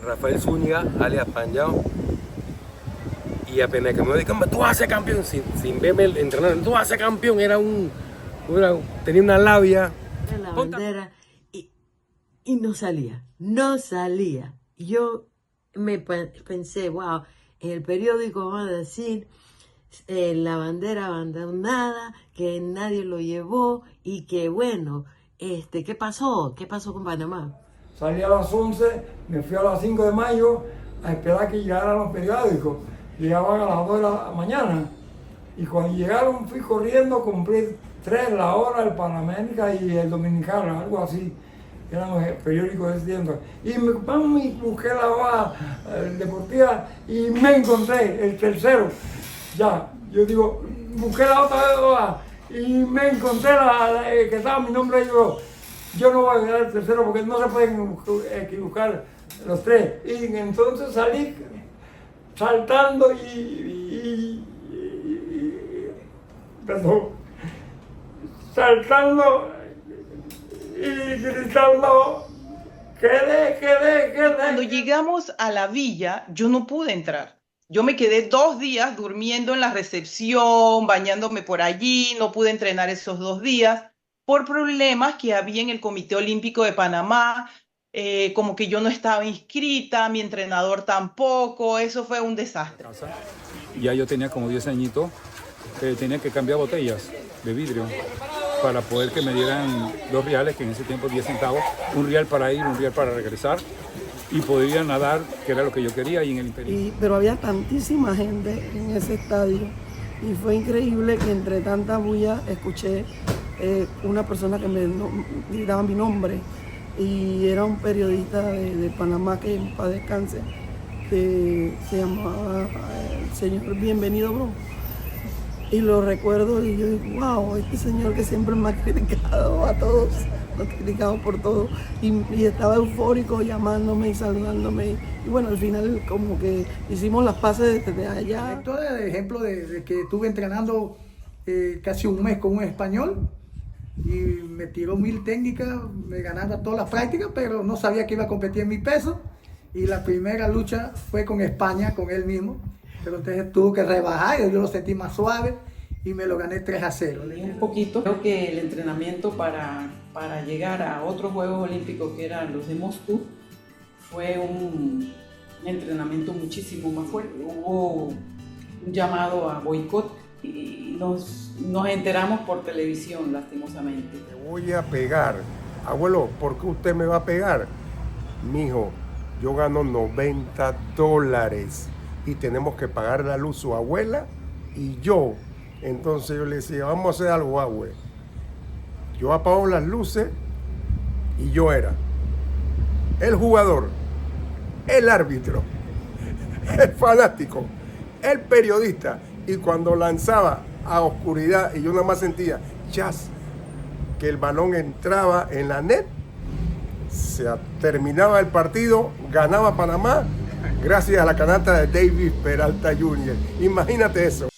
Rafael Zúñiga, alias Panjao. Y apenas que me dijo, tú vas a ser campeón, sin verme entrenar, tú vas a ser campeón, tenía una labia. La bandera y no salía. Yo me pensé, wow, en el periódico van a decir la bandera abandonada, que nadie lo llevó y que bueno, ¿qué pasó? ¿Qué pasó con Panamá? Salí a las 11, me fui a las 5 de mayo a esperar que llegaran los periódicos. Llegaban a las 2 de la mañana. Y cuando llegaron fui corriendo, compré 3, La Hora, el Panamérica y el Dominicano, algo así. Eran los periódicos de ese tiempo. Y busqué la hoja deportiva y me encontré el tercero. Ya, yo digo, busqué la otra hoja y me encontré que estaba mi nombre y yo no voy a quedar el tercero porque no se pueden equivocar los 3. Y entonces salí saltando saltando y gritando, quedé. Cuando llegamos a la villa, yo no pude entrar. Yo me quedé 2 días durmiendo en la recepción, bañándome por allí, no pude entrenar esos 2 días por problemas que había en el Comité Olímpico de Panamá, como que yo no estaba inscrita, mi entrenador tampoco, eso fue un desastre. Ya yo tenía como 10 añitos, tenía que cambiar botellas de vidrio para poder que me dieran 2 reales, que en ese tiempo 10 centavos, 1 real para ir, 1 real para regresar, y podía nadar, que era lo que yo quería, y en el Imperio. Pero había tantísima gente en ese estadio, y fue increíble que entre tanta bulla escuché una persona que me gritaba mi nombre, y era un periodista de Panamá, que en paz descanse, que se llamaba el señor Bienvenido Bro. Y lo recuerdo y yo digo, wow, este señor que siempre me ha criticado a todos, me ha criticado por todo, y estaba eufórico llamándome y saludándome. Y bueno, al final como que hicimos las paces desde allá. Todo el ejemplo de que estuve entrenando casi un mes con un español y me tiró 1000 técnicas, me ganaba todas las prácticas, pero no sabía que iba a competir en mi peso. Y la primera lucha fue con España, con él mismo. Pero entonces tuvo que rebajar, yo lo sentí más suave y me lo gané 3-0. Un poquito. Creo que el entrenamiento para llegar a otros Juegos Olímpicos, que eran los de Moscú, fue un entrenamiento muchísimo más fuerte. Hubo un llamado a boicot y nos enteramos por televisión, lastimosamente. Te voy a pegar. Abuelo, ¿por qué usted me va a pegar? Mijo, yo gano $90 y tenemos que pagar la luz su abuela y yo. Entonces yo le decía, vamos a hacer algo, abue. Yo apago las luces y yo era el jugador, el árbitro, el fanático, el periodista. Y cuando lanzaba a oscuridad y yo nada más sentía chas, que el balón entraba en la net, se terminaba el partido, ganaba Panamá, gracias a la canasta de David Peralta Jr. Imagínate eso.